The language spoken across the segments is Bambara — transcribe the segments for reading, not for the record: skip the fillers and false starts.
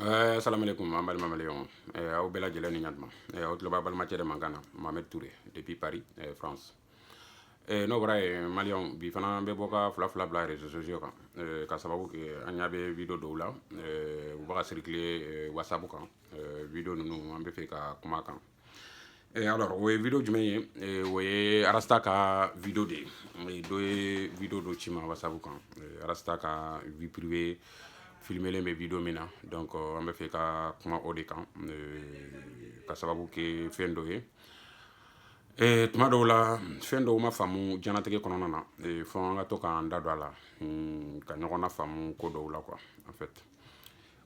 Salam alaikum, Mamal Mamaleon. Au Bella Gelani Nyadma. Au Global Matière Mangana, Mohamed Touré, depuis Paris, France. No vrai, Malion, Bifana Beboka, Flafla Bla, réseaux sociaux. Kasababu, Anyabe vidéo doula, ou va circuler WhatsApp, vidéo nous, on peut faire Kumakan. Alors, o ye vidéo jumɛn ye o ye arasta ka vidéo de ye dɔ ye vidéo dɔ ci ma whatsapp kan arasta ka vie privée filmelen bɛ vidéo min na donc an bɛ fɛ ka kuma o de kan ka sababu kɛ fɛn dɔ ye tuma dɔw la fɛn dɔw ma faamu jɛnatigɛ kɔnɔna na fo an ka to k'an da don a la ka ɲɔgɔn na faamu ko dɔw la quoi en fait.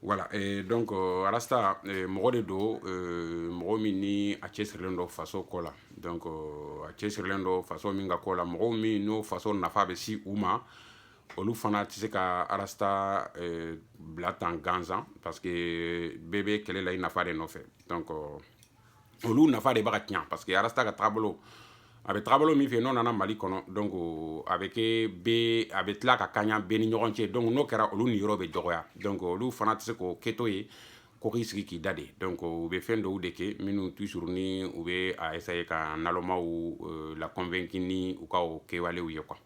Voilà, et donc arasta mɔgɔ de don mɔgɔ min ni a cɛsirilen don faso ko la donc a cɛsirilen don faso min ka ko la mɔgɔw min n'o faso nafa bɛ si u ma olu fana tɛ se ka arasta bila tan gansan parce que bɛɛ bɛ kɛlɛ la i nafa de nɔfɛ donc olu nafa de b'a ka tiɲɛ parce que arasta ka taabolo a bɛ taabolo min fɛ n'o nana mali kɔnɔ donc a bɛ kɛ bɛɛ a bɛ tila ka kaɲa bɛɛ ni ɲɔgɔn cɛ donc n'o kɛra olu niyɔrɔ bɛ dɔgɔya donc olu fana tɛ se k'o kɛtɔ ye ko k'i sigi k'i da de donc u bɛ fɛn dɔw de kɛ minnu toujours ni u bɛ a essayer ka nalɔmaw la convaincre ni u ka o kɛwalew ye quoi.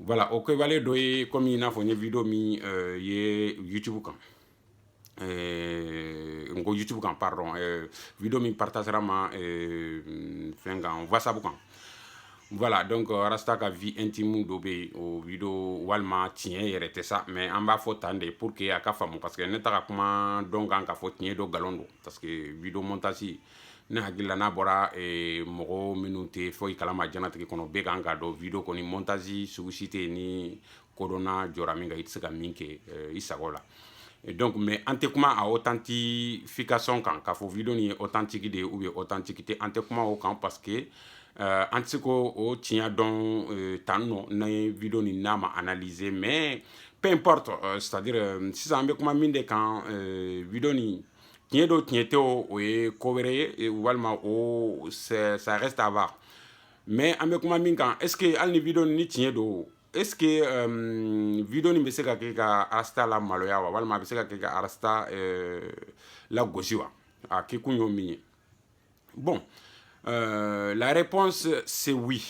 Voilà, o kɛwale dɔ ye komi i n'a fɔ n ye vidéo min ye YouTube kan ngo YouTube kan pardon vidéo min partagera ma fɛn kan WhatsApp kan. Voilà, donc arasta ka vie intime dɔ bɛ yen o vidéo walima tiɲɛ yɛrɛ tɛ sa mais an b'a fɔ tan de pour que a ka faamu parce que ne taga kuma dɔn kan ka fɔ tiɲɛ dɔ galon don parce que vidéo montage ne hakili la n'a bɔra mɔgɔ minnu tɛ foyi kalama jɛnatigɛ kɔnɔ bɛɛ kan ka dɔn vidéo kɔni montage sugu si tɛ yen ni kodɔnna jɔra min kan i tɛ se ka min kɛ i sago la. Et donc, mais an tɛ kuma a authentification kan k'a fɔ vidéo nin ye authentique de ye ou bien authenticité an tɛ kuma o kan parce que an tɛ se k'o tiɲɛ dɔn tan nɔ n'an ye vidéo nin n'a ma analyser mais peu importe c'est à dire sisan an bɛ kuma min de kan vidéo nin tiɲɛ do tiɲɛ tɛ o ye ko wɛrɛ ye walima o ça reste à voir mais an bɛ kuma min kan est ce que hali ni vidéo nin ni tiɲɛ do est ce que vidéo nin bɛ se ka kɛ ka arasta la maloya wa walima a bɛ se ka kɛ ka arasta la gosi wa a kɛ kun y'o min ye bon. La réponse c'est oui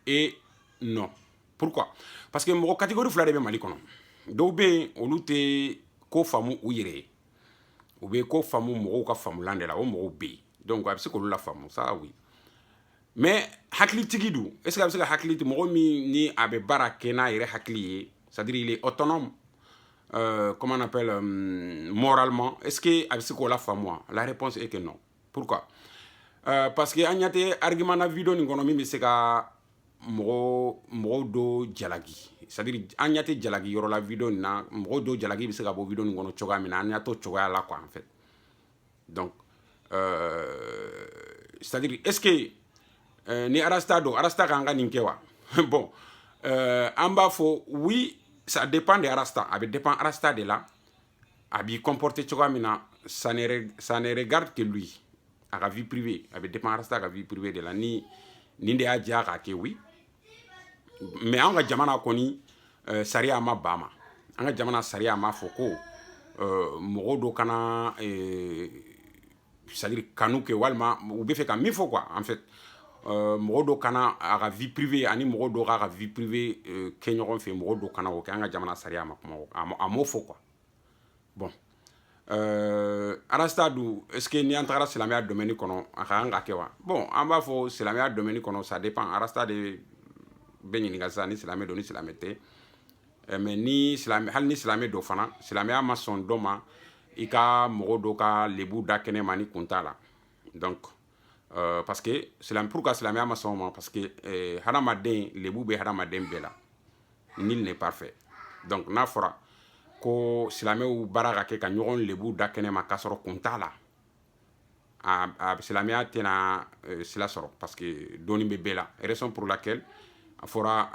et non. Pourquoi? Parce que mɔgɔ catégorie fila de bɛ Mali kɔnɔ dɔw bɛ yen olu tɛ ko faamu u yɛrɛ ye u bɛ ko faamu mɔgɔw ka faamulan de la o mɔgɔw bɛ yen donc a bɛ se k'olu la faamu ça oui mais hakilitigi dun est ce que a bɛ se ka hakiliti mɔgɔ min ni a bɛ baara kɛ n'a yɛrɛ hakili ye c'est à dire il est autonome comment on appelle moralement est ce que a bɛ se k'o la faamu wa la réponse est que non. Pourquoi? Parce que an ɲa tɛ argument na vidéo nin kɔnɔ min bɛ se ka mɔgɔw dɔ jalaki c'est à dire an ɲa tɛ jalaki yɔrɔ la vidéo nin na mɔgɔw dɔ jalaki bɛ se ka bɔ vidéo nin kɔnɔ cogoya min na an ɲa t'o cogoya la quoi en fait donc c'est à dire est ce que ni arasta do arasta kan ka nin kɛ wa bon an b'a fɔ oui ça dépend de arasta a bɛ dépend arasta de la a b'i comporter cogoya min na ça ne regarde que lui a ka vie privée a bɛ dépend arasta a ka vie privée de la ni nin de y'a diya k'a kɛ oui mais an ka jamana kɔni sariya ma ban ma an ka jamana sariya ma fɔ ko mɔgɔw dɔ kana c'est à dire kanu kɛ walima u bɛ fɛ ka min fɔ quoi en fait mɔgɔ dɔ kana a ka vie privée ani mɔgɔ dɔ k'a ka vie privée kɛ ɲɔgɔn fɛ mɔgɔ dɔ kana o kɛ an ka jamana sariya ma kuma a m'o fɔ quoi bon. Arasta du est ce que ni an tagara silamɛya domaine kɔnɔ a ka kan ka kɛ wa bon an b'a fɔ silamɛya domaine kɔnɔ ça dépend arasta de bɛ ɲininka sisan ni silamɛ don ni silamɛ tɛ mais ni silamɛ hali ni silamɛ don fana silamɛya ma sɔn dɔ ma i ka mɔgɔ dɔ ka lebu da kɛnɛ ma ni kun t'a la donc parce que pourquoi silamɛya ma sɔn ma parce que hadamaden lebu bɛ hadamaden bɛɛ la nul n'est parfait donc n'a fɔra ko silamɛw baara ka kɛ ka ɲɔgɔn lebu da kɛnɛ ma k'a sɔrɔ kun t'a la a silamɛya tɛna sila sɔrɔ parce que dɔɔni bɛ bɛɛ la raison pour laquelle a fɔra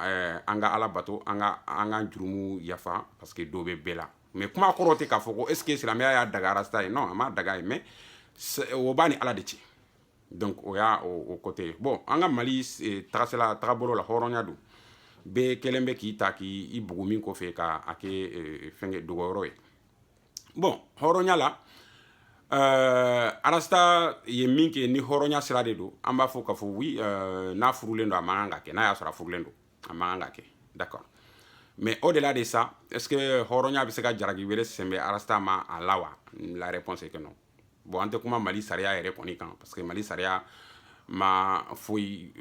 an ka ala bato an ka jurumu yafa parce que dɔ bɛ bɛɛ la mais kuma kɔrɔ tɛ k'a fɔ ko est ce que silamɛya y'a daga arasta ye non a ma daga ye mais o b'a ni ala de cɛ donc o y'a o côté ye bon an ka mali tagabolo la hɔrɔnya don bɛɛ kɛlen bɛ k'i ta k'i bugu min kɔfɛ k'a kɛ fɛnkɛ dogoyɔrɔ ye bon horonya la arasta ye min ke ni horonya sira de do an b'a fɔ k'a fɔ oui n'a furulen do a man kan ka kɛ n'a y'a sɔrɔ a furulen do a man kan ka kɛ d'accord mais au-delà de ça est-ce que horonya bɛ se ka jaragi wele sɛnbɛ arasta ma a la wa la réponse est que non bon an tɛ kuma Mali sariya yɛrɛ kɔni kan parce que Mali sariya ma foyi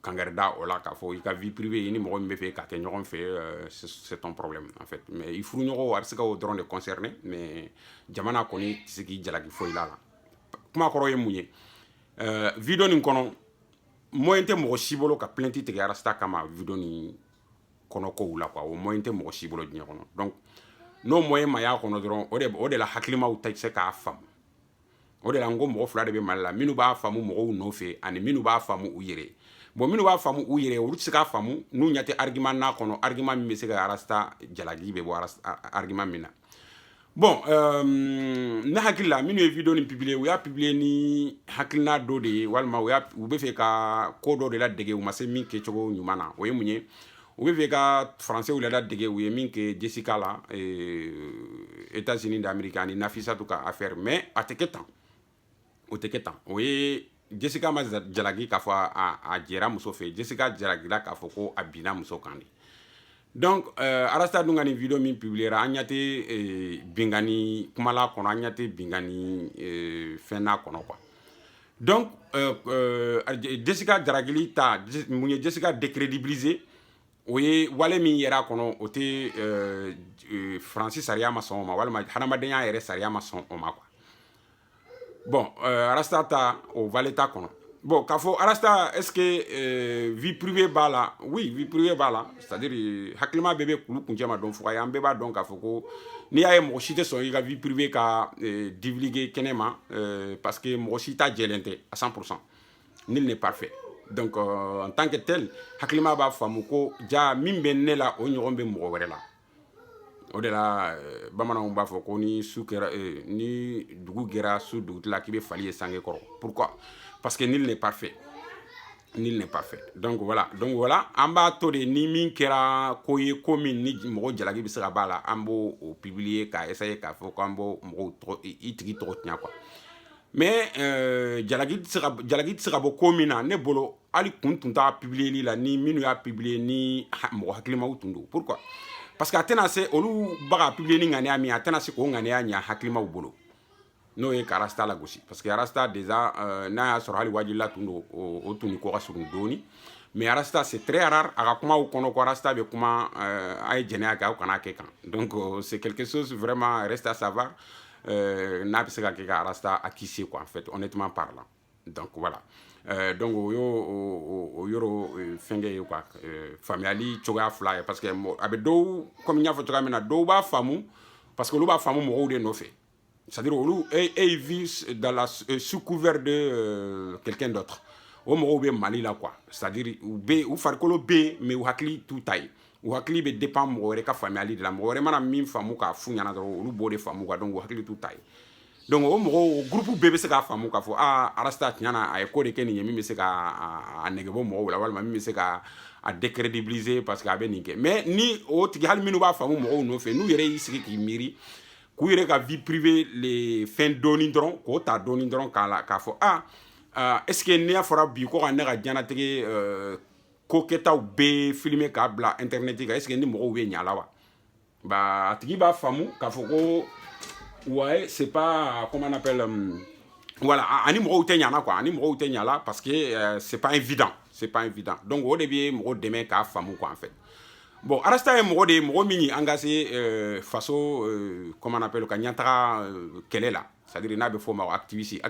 kangarida o la k'a fɔ i ka vie privée i ni mɔgɔ min bɛ fɛ ka kɛ ɲɔgɔn fɛ c'est ton problème en fait mais i furuɲɔgɔn a bɛ se ka o dɔrɔn de concerner mais jamana kɔni tɛ se k'i jalaki foyi la kuma kɔrɔ ye mun ye video nin kɔnɔ moyen tɛ mɔgɔ si bolo ka plainte tigɛ arasta kama video nin kɔnɔ kow la quoi o moyen tɛ mɔgɔ si bolo diɲɛ kɔnɔ donc n'o moyen ma y'a kɔnɔ dɔrɔn o de la hakilimaw tɛ se k'a faamu o de la n ko mɔgɔ fila de bɛ Mali la minnu b'a faamu mɔgɔw nɔfɛ ani minnu b'a faamu u yɛrɛ bon minnu b'a faamu u yɛrɛ olu tɛ se k'a faamu n'u ɲɛ tɛ argument n'a kɔnɔ argument min bɛ se ka arasta jalaki bɛ bɔ argument min na bon ne hakili la minnu ye video nin publier u y'a publier ni hakilina dɔ de ye walima u bɛ fɛ ka ko dɔ de ladege u ma se min kɛcogo ɲuman na o ye mun ye u bɛ fɛ ka français ladege u ye min kɛ Jessica la États-Unis d'Amérique ani Nafisatu ka affaire mais a tɛ kɛ tan o tɛ kɛ tan o ye Jessica ma jalaki k'a fɔ a jɛra muso fɛ Jessica jalakila k'a fɔ ko a binna muso kan de donc arasta dun ka nin video min publiera an ɲɛ tɛ bingani kumala kɔnɔ an ɲɛ tɛ bingani fɛn n'a kɔnɔ quoi donc Jessica jalakili ta mun ye Jessica décrédibiliser o ye wale min yɛrɛ kɔnɔ o tɛ Faransi sariya ma sɔn o ma walima hadamadenya yɛrɛ sariya ma sɔn o ma quoi bon arasta ta o vale ta kɔnɔ bon k'a fɔ arasta est-ce que vie privée b'a la oui vie privée b'a la c'est-à-dire hakilima bɛɛ bɛ kulu kuncɛ ma dɔn fo an bɛɛ b'a dɔn k'a fɔ ko n'i y'a ye mɔgɔ si tɛ sɔn i ka vie privée ka divulguer kɛnɛ ma parce que mɔgɔ si ta jɛlen tɛ à 100% nul n'est parfait donc en tant que tel hakilima b'a faamu ko ja min bɛ ne la o ɲɔgɔn bɛ mɔgɔ wɛrɛ la o de la bamananw b'a fɔ ko ni su kɛra ni dugu kɛra su dugutila k'i bɛ fali ye sange kɔrɔ pourquoi parce que nul n'est parfait donc voilà an b'a to de ni min kɛra ko ye ko min ni mɔgɔ jalaki bɛ se ka b'a la an b'o o publier k'a essayer k'a fɔ k'an b'o mɔgɔw i tigi tɔgɔ tiɲɛ quoi mais jalaki tɛ se ka bɔ ko min na ne bolo hali kun tun t'a publier la ni minnu y'a publier ni mɔgɔ hakilimaw tun don pourquoi parce que a tɛna se olu baga publier ni ŋaniya min a tɛna se k'o ŋaniya ɲa hakilimaw bolo n'o ye ka arasta lagosi parce que arasta déjà n'a y'a sɔrɔ hali wajibila tun don o tun ni ko ka surun dɔɔni mais arasta c'est très rare a ka kumaw kɔnɔ ko arasta bɛ kuma a ye jɛnɛya kɛ aw kana kɛ kan donc c'est quelque chose vraiment reste à savoir n'a bɛ se ka kɛ ka arasta acquiescer quoi en fait honnêtement parlant donc voilà donc o yɔrɔ fɛnkɛ ye quoi faamuyali cogoya fila ye parce que a bɛ dɔw comme n y'a fɔ cogoya min na dɔw b'a faamu parce que olu b'a faamu mɔgɔw de nɔfɛ c'est-à-dire olu ils vivent dans la sous couvert de quelqu'un d'autre o mɔgɔw bɛ Mali la quoi c'est-à-dire u farikolo bɛ yen mais u hakili t'u ta ye u hakili bɛ dépend mɔgɔ wɛrɛ ka faamuyali de la mɔgɔ wɛrɛ mana min faamu k'a f'u ɲɛna dɔrɔn olu b'o de faamu quoi donc u hakili t'u ta ye donc o mɔgɔw o groupe bɛɛ bɛ se k'a faamu k'a fɔ arasta tiɲɛna a ye ko de kɛ nin ye min bɛ se ka a nɛgɛ bɔ mɔgɔw la walima min bɛ se ka a décrédibiliser parce que a bɛ nin kɛ mais ni o tigi hali minnu b'a faamu mɔgɔw nɔfɛ n'u yɛrɛ y'i sigi k'i miiri k'u yɛrɛ ka vie privée le fɛn dɔɔni dɔrɔn k'o ta dɔɔni dɔrɔn k'a fɔ est ce que n'i y'a fɔra bi ko ka ne ka diɲɛnatigɛ ko kɛtaw bɛɛ filmer k'a bila internet kan est ce que ni mɔgɔw bɛ ɲɛ a la wa bah a tigi b'a faamu k'a fɔ ko ouais c'est pas comment on appelle voilà ani mɔgɔw tɛ ɲa la quoi ani mɔgɔw tɛ ɲa la parce que c'est pas évident donc o de bɛ mɔgɔ dɛmɛ k'a faamu quoi en fait bon arasta ye mɔgɔ de ye mɔgɔ min engagé faso comment on appelle ka ɲɛtaga kɛlɛ la c'est-à-dire n'a bɛ fɔ o ma activiste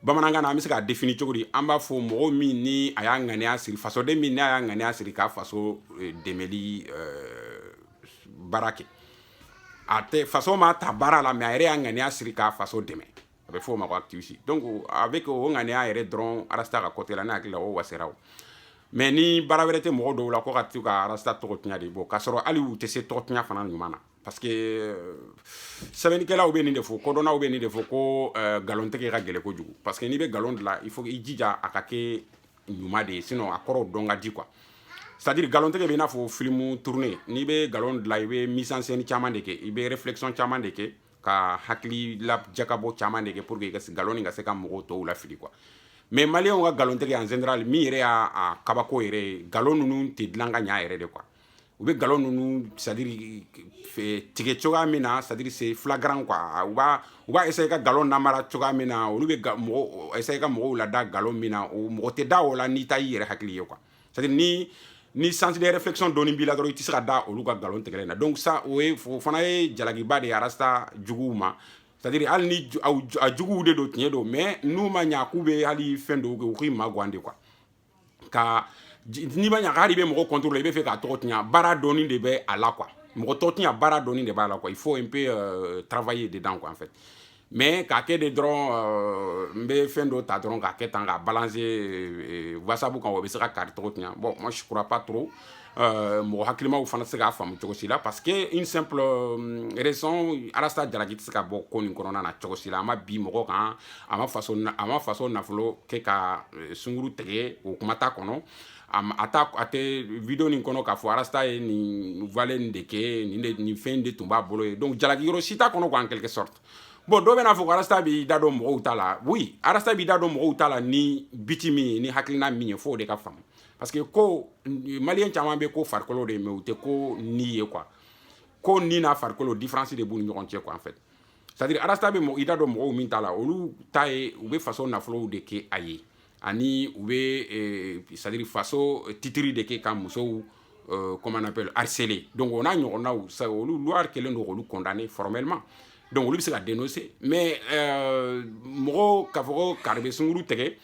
bamanankan na an bɛ se k'a définir cogo di an b'a fɔ mɔgɔ min ni a y'a ŋaniya siri fasoden min n'a y'a ŋaniya siri k'a faso dɛmɛli baara kɛ a tɛ faso ma ta baara la mais a yɛrɛ y'a ŋaniya siri k'a faso dɛmɛ a bɛ fɔ o ma ko activiste donc avec o ŋaniya yɛrɛ dɔrɔn arasta ka côté la ne hakili la o wasera o mais ni baara wɛrɛ tɛ mɔgɔ dɔw la ko ka to ka arasta tɔgɔ tiɲɛ de bɔ k'a sɔrɔ hali u tɛ se tɔgɔ tiɲɛ fana ɲuman na parce que sɛbɛnnikɛlaw bɛ nin de fɔ kodɔnnaw bɛ nin de fɔ ko nkalon tigɛ ka gɛlɛn kojugu parce que n'i bɛ nkalon dilan il faut que i jija a ka kɛ ɲuman de ye sinon a kɔrɔw dɔn ka di quoi c'est-à-dire galon tege be n'a fɔ film tourné n'i be galon dilan i be mise en scène caman de kɛ i be réflexion caman de kɛ ka hakili la jakabɔ caman de kɛ pour que i ka galon nin ka se ka mɔgɔw tɔw lafili quoi mais maliyɛnw ka galon tege en général min yɛrɛ y'a kabako yɛrɛ ye galon ninnu tɛ dilan ka ɲa yɛrɛ de quoi u be galon ninnu c'est-à-dire tigɛ cogoya min na c'est-à-dire c'est flagrant quoi u b'a essayer ka galon namara cogoya min na olu be mɔgɔ essayer ka mɔgɔw lada galon min na o mɔgɔ tɛ da o la n'i ta y'i yɛrɛ hakili ye quoi c'est-à-dire ni sens de réflexion dɔɔni b'i la dɔrɔn i tɛ se ka da olu ka galon tigɛlen na donc ça o fana ye jalakiba de ye arasta juguw ma c'est-à-dire hali ni a juguw de don tiɲɛ don mais n'u ma ɲa k'u be hali fɛn dɔw kɛ u k'i magan de quoi ka n'i ma ɲa ka hali i be mɔgɔ contrôler i be fɛ k'a tɔgɔ tiɲa baara dɔɔni de bɛ a la quoi mɔgɔ tɔ tiɲa baara dɔɔni de b'a la quoi il faut un peu travailler dedans quoi en fait mais k'a kɛ de dɔrɔn n be fɛn dɔ ta dɔrɔn k'a kɛ tan k'a balancer whatsapp kan o bɛ se ka kari tɔgɔ tiɲa bon moi je crois pas trop mɔgɔ hakilimaw fana tɛ se k'a faamu cogo si la parce que une simple raison arasta jalaki tɛ se ka bɔ ko nin kɔnɔna na cogo si la a ma bi mɔgɔ kan a ma faso nafolo kɛ ka sunguru tigɛ o kuma t'a kɔnɔ a tɛ video nin kɔnɔ k'a fɔ arasta ye nin volet nin de kɛ nin fɛn de tun b'a bolo ye donc jalaki yɔrɔ si t'a kɔnɔ quoi en quelque sorte bon dɔ bɛna fɔ ko arasta b'i da dɔn mɔgɔw ta la oui arasta b'i da dɔn mɔgɔw ta la ni biti min ye ni hakilina min ye fo o de ka faamu parce que ko maliyɛn caman bɛ ko farikolo de mais u tɛ ko ni ye quoi ko ni n'a farikolo différence de b'u ni ɲɔgɔn cɛ quoi en fait c'est-à-dire arasta bɛ i da dɔn mɔgɔw min ta la olu ta ye u bɛ faso nafolow de kɛ a ye ani u bɛ c'est-à-dire faso titiri de kɛ ka musow comment on appelle harceler donc o n'a ɲɔgɔnnaw olu loi kɛlen don k'olu condamner formellement donc olu bɛ se ka dénoncer mais mɔgɔw k'a fɔ ko kari bɛ sunguru tigɛ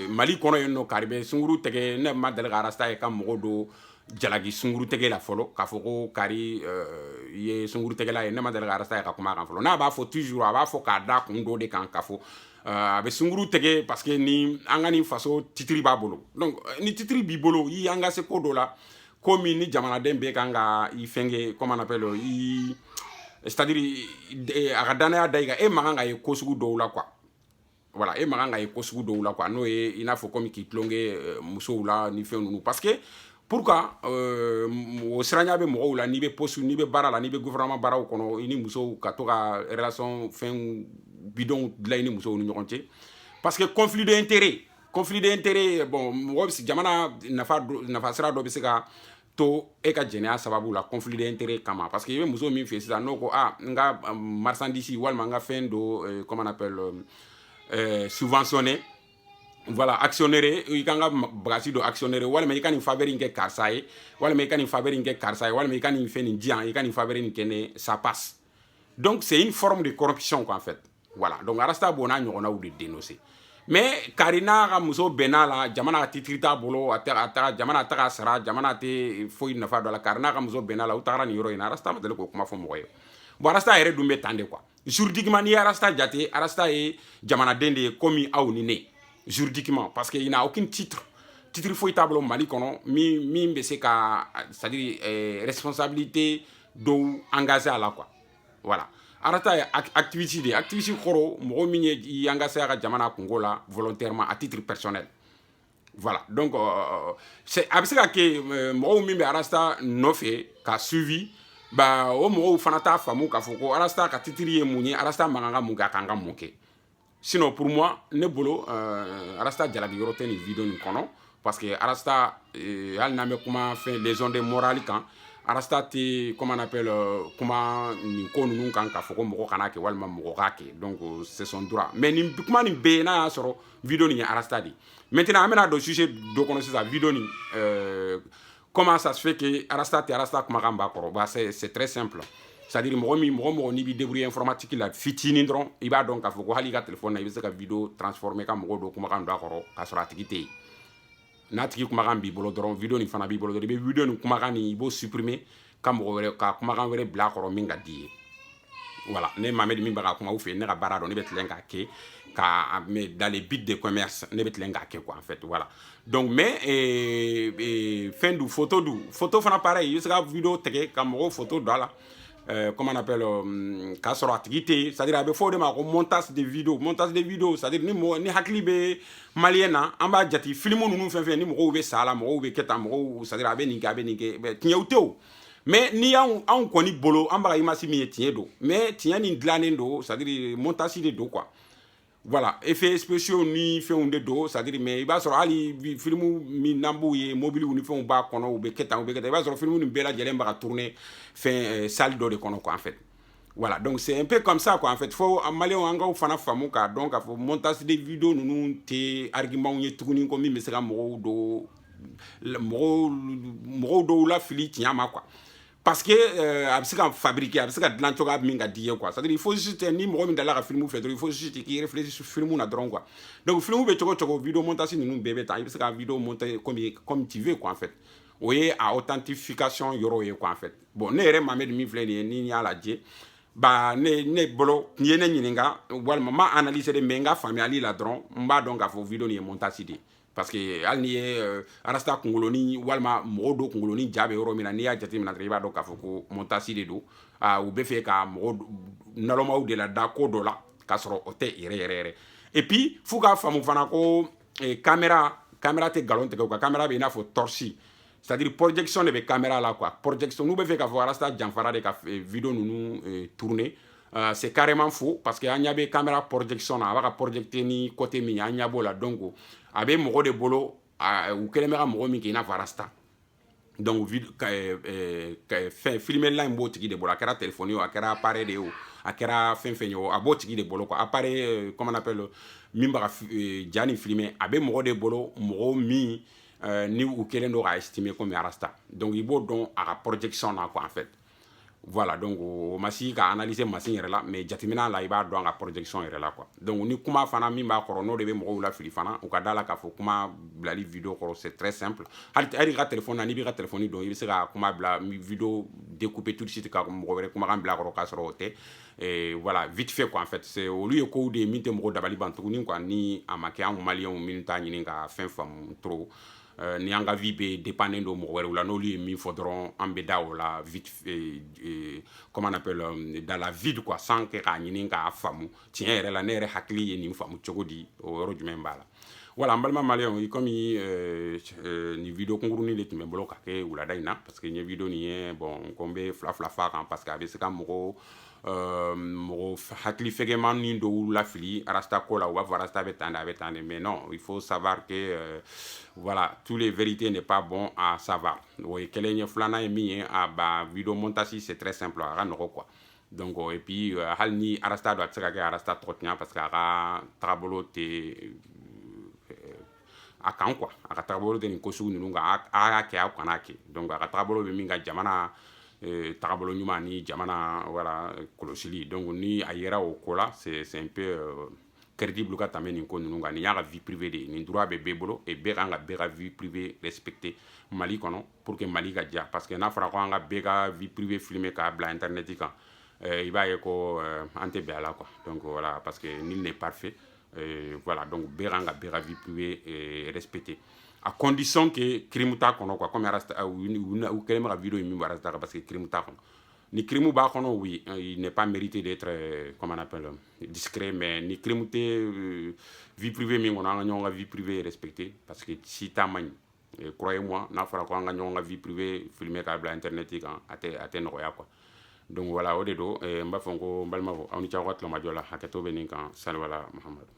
mali kɔnɔ yen nɔ kari bɛ sunguru tigɛ ne ma deli ka arasta ye ka mɔgɔ do jalaki sunguru tigɛ la fɔlɔ k'a fɔ ko kari ye sunguru tigɛla ye ne ma deli ka arasta ye ka kuma a kan fɔlɔ n'a b'a fɔ toujours a b'a fɔ k'a da kun dɔ de kan k'a fɔ a bɛ sunguru tigɛ parce que ni an ka nin faso titiri b'a bolo donc ni titiri b'i bolo i engagé ko dɔ la ko min ni jamanaden bɛɛ kan ka i fɛnkɛ comment on appelle i c'est-à-dire a ka danaya da i kan e man kan ka ye ko sugu dɔw la quoi voilà e man kan ka ye ko sugu dɔw la quoi n'o ye i n'a fɔ comme k'i tulonkɛ musow la ni fɛn ninnu parce que pourquoi o siranya bɛ mɔgɔw la n'i bɛ poste n'i bɛ baara la n'i bɛ gouvernement baaraw kɔnɔ i ni musow ka to ka relation fɛn bidon dilan i ni musow ni ɲɔgɔn cɛ parce que conflit d'intérêt bon mɔgɔ bɛ jamana nafa sira dɔ bɛ se ka to e ka jɛnɛya sababu la conflit d'intérêt kama parce que i bɛ muso min fɛ sisan n'o ko n ka marchandise walima n ka fɛn dɔ comment on appelle subventionné voilà actionnaire i kan ka bagasi dɔ actionnaire walima i ka nin faveur in kɛ karisa ye walima i ka nin faveur in kɛ karisa ye walima i ka nin fɛn nin di yan i ka nin faveur in kɛ ne ça passe donc c'est une forme de corruption quoi en fait voilà donc arasta b'o n'a ɲɔgɔnnaw de dénoncer mais kari n'a ka muso bɛnn'a la jamana ka titiri t'a bolo jamana t'a ka sara jamana tɛ foyi nafa dɔ la kari n'a ka muso bɛnn'a la u tagara nin yɔrɔ in na arasta ma deli k'o kuma fɔ mɔgɔ ye bon arasta yɛrɛ dun bɛ tan de quoi juridiquement n'i ye arasta jate arasta ye jamanaden de ye komi aw ni ne juridiquement parce que il n'a aucun titre foyi t'a bolo mali kɔnɔ min bɛ se ka c'est-à-dire responsabilité dɔw engagé a la quoi voilà arata ye activité kɔrɔ mɔgɔ min ye i engagé a ka jamana kungo la volontairement à titre personnel voilà donc a bɛ se ka kɛ mɔgɔw min bɛ arasta nɔfɛ ka suivi ba o mɔgɔw fana t'a faamu k'a fɔ ko arasta ka titiri ye mun ye arasta man kan ka mun kɛ a kan ka mun kɛ sinon pour moi ne bolo arasta jalaki yɔrɔ tɛ nin video nin kɔnɔ parce que arasta hali n'an bɛ kuma fɛn les ondes morales kan arasta tɛ comment on appelle kuma nin ko ninnu kan k'a fɔ ko mɔgɔ kana kɛ walima mɔgɔ k'a kɛ donc c'est son droit mais nin kuma nin bɛɛ n'a y'a sɔrɔ video nin ye arasta de maintenant an bɛna don sujet dɔ kɔnɔ sisan video nin comment ça se fait que arasta tɛ arasta kumakan b'a kɔrɔ bah c'est très simple c'est-à-dire mɔgɔ n'i b'i débrouiller informatique la fitinin dɔrɔn i b'a dɔn k'a fɔ ko hali i ka téléphone na i bɛ se ka video transformer ka mɔgɔ dɔ kumakan don a kɔrɔ k'a sɔrɔ a tigi tɛ yen n'a tigi kumakan b'i bolo dɔrɔn video nin fana b'i bolo dɔrɔn i bɛ video nin kumakan nin i b'o supprimer ka mɔgɔ wɛrɛ ka kumakan wɛrɛ bila a kɔrɔ min ka di ye voilà ne Mamɛdi min bɛ ka kuma u fɛ ne ka baara dɔn ne bɛ tilen k'a kɛ mais dans les buts de commerce ne bɛ tilen k'a kɛ quoi en fait voilà donc mais fɛn du photo fana pareil i bɛ se ka video tigɛ ka mɔgɔw photo don a la comment on appelle k'a sɔrɔ a tigi tɛ c'est à dire a bɛ fɔ o de ma ko montage de vidéo c'est à dire ni hakili bɛ maliyɛn na an b'a jate filimu ninnu fɛn fɛn ni mɔgɔw bɛ sa a la mɔgɔw bɛ kɛ tan mɔgɔw c'est à dire a bɛ nin kɛ a bɛ nin kɛ tiɲɛw tɛ o mais ni y'anw kɔni bolo an b'a image min ye tiɲɛ don mais tiɲɛ nin dilannen don c'est à dire montage de don quoi voilà effets spéciaux ni fɛnw de don c'est à dire mais i b'a sɔrɔ hali filimu min n'an b'u ye mobiliw ni fɛnw b'a kɔnɔ u bɛ kɛ tan u bɛ kɛ tan i b'a sɔrɔ filimu nin bɛɛ lajɛlen bɛ ka tourner fɛn salle dɔ de kɔnɔ quoi en fait voilà donc c'est un peu comme ça quoi en fait fo maliyɛnw an k'aw fana faamu k'a dɔn k'a fɔ montage de vidéo ninnu tɛ argument ye tuguni ko min bɛ se ka mɔgɔw dɔw lafili tiɲɛ ma quoi parce que a bɛ se ka fabriquer a bɛ se ka dilan cogoya min ka di ye quoi c'est à dire il faut juste ni mɔgɔ min dala ka film fɛ dɔrɔn il faut juste k'i réfléchir sur film na dɔrɔn quoi donc film bɛ cogo cogo vidéo montage ninnu bɛɛ bɛ tan i bɛ se ka vidéo monter comme tu veux quoi en fait o ye a authentification yɔrɔ ye quoi en fait bon ne yɛrɛ Mamɛdi min filɛ nin ye ni n y'a lajɛ ba ne bolo n'i ye ne ɲininka walima ma analyser de mais n ka faamuyali la dɔrɔn n b'a dɔn k'a fɔ vidéo nin ye montage de ye parce que hali n'i ye arasta kunkoloni walima mɔgɔw dɔw kunkoloni ja bɛ yɔrɔ min na n'i y'a jateminɛ dɔrɔn i b'a dɔn k'a fɔ ko montage de don u bɛ fɛ ka mɔgɔ nalɔmaw de la da ko dɔ la k'a sɔrɔ o tɛ yɛrɛ et puis f'u k'a faamu fana ko caméra tɛ nkalon tigɛ u ka caméra bɛ i n'a fɔ torche c'est à dire projection de bɛ caméra la quoi projection n'u bɛ fɛ k'a fɔ arasta janfara de ka vidéo ninnu tourner c'est carrément faux parce que an ɲɛ bɛ caméra projection na a b'a ka projecter ni côté min ye an ɲɛ b'o la donc a bɛ mɔgɔ de bolo u kɛlen bɛ ka mɔgɔ min kɛ i n'a fɔ arasta donc fɛn filmela in b'o tigi de bolo a kɛra téléphone ye o a kɛra appareil de ye o a kɛra fɛn fɛn ye o a b'o tigi de bolo quoi appareil comment on appelle min b'a ka ja nin filmer a bɛ mɔgɔ de bolo mɔgɔ min ni u kɛlen don k'a estimer comme arasta donc i b'o dɔn a ka projection na quoi en fait voilà donc o ma si ka analyser machine yɛrɛ la mais jateminɛ la i b'a dɔn a ka projection yɛrɛ la quoi donc ni kuma fana min b'a kɔrɔ n'o de bɛ mɔgɔw lafili fana u ka da la k'a fɔ kuma bilali vidéo kɔrɔ c'est très simple hali ka téléphone na n'i b'i ka téléphone dɔn i bɛ se ka kuma bila vidéo découper tout de suite ka mɔgɔ wɛrɛ kumakan bila a kɔrɔ k'a sɔrɔ o tɛ voilà vite fait quoi en fait c'est olu ye kow de ye min tɛ mɔgɔ dabali ban tuguni quoi ni a ma kɛ anw maliyɛnw minnu t'a ɲini ka fɛn faamu trop ni an ka vie bɛ dépendre don mɔgɔ wɛrɛw la n'olu ye min fɔ dɔrɔn an bɛ da o la vite comment on appelle dans la vide quoi sans que k'a ɲini k'a faamu tiɲɛ yɛrɛ la ne yɛrɛ hakili ye nin faamu cogo di o yɔrɔ jumɛn b'a la voilà n balima maliyɛnw komi nin vidéo kunkurunin de tun bɛ n bolo ka kɛ wulada in na parce que n ye vidéo nin ye bon ko n bɛ fila f'a kan parce que a bɛ se ka mɔgɔ hakili fɛgɛmanin dɔw lafili arasta ko la u b'a fɔ arasta bɛ tan de a bɛ tan de mais non il faut savoir que voilà tous les vérités n'est pas bon à savoir o ye kelen ye filanan ye min ye ba vidéo montage c'est très simple a ka nɔgɔ quoi donc et puis hali ni arasta don a tɛ se ka kɛ arasta tɔgɔ tiɲɛ parce que a ka tagabolo tɛ a kan quoi a ka tagabolo tɛ nin ko sugu ninnu kan a y'a kɛ aw kana kɛ donc a ka tagabolo bɛ min ka jamana tagabolo ɲuman ni jamana voilà kɔlɔsili donc ni a yera o ko la c'est un peu crédible ka tɛmɛ nin ko ninnu kan nin y'a ka vie privée de ye nin droit bɛ bɛɛ bolo et bɛɛ kan ka bɛɛ ka vie privée respecter Mali kɔnɔ pour que Mali ka diya parce que n'a fɔra ko an ka bɛɛ ka vie privée filmer k'a bila internet kan i b'a ye ko an tɛ bɛn a la quoi donc voilà parce que nul n'est parfait voilà donc bɛɛ kan ka bɛɛ ka vie privée respecter à condition que crime t'a kɔnɔ quoi comme arasta u kɛlen bɛ ka vidéo in min bɔ arasta kan parce que crime t'a kɔnɔ ni crime b'a kɔnɔ oui il n'est pas mérité d'être comment on appelle discret mais ni crime tɛ vie privée min kɔnɔ an ka ɲɔgɔn ka vie privée respecter parce que si t'a man ɲi croyez-moi n'a fɔra ko an ka ɲɔgɔn ka vie privée filmer k'a bila internet kan a tɛ nɔgɔya quoi donc voilà o de don n b'a fɔ ko n balimaw aw ni ce aw ka tilomajɔ la hakɛto bɛ nin kan saliwala Mahamadu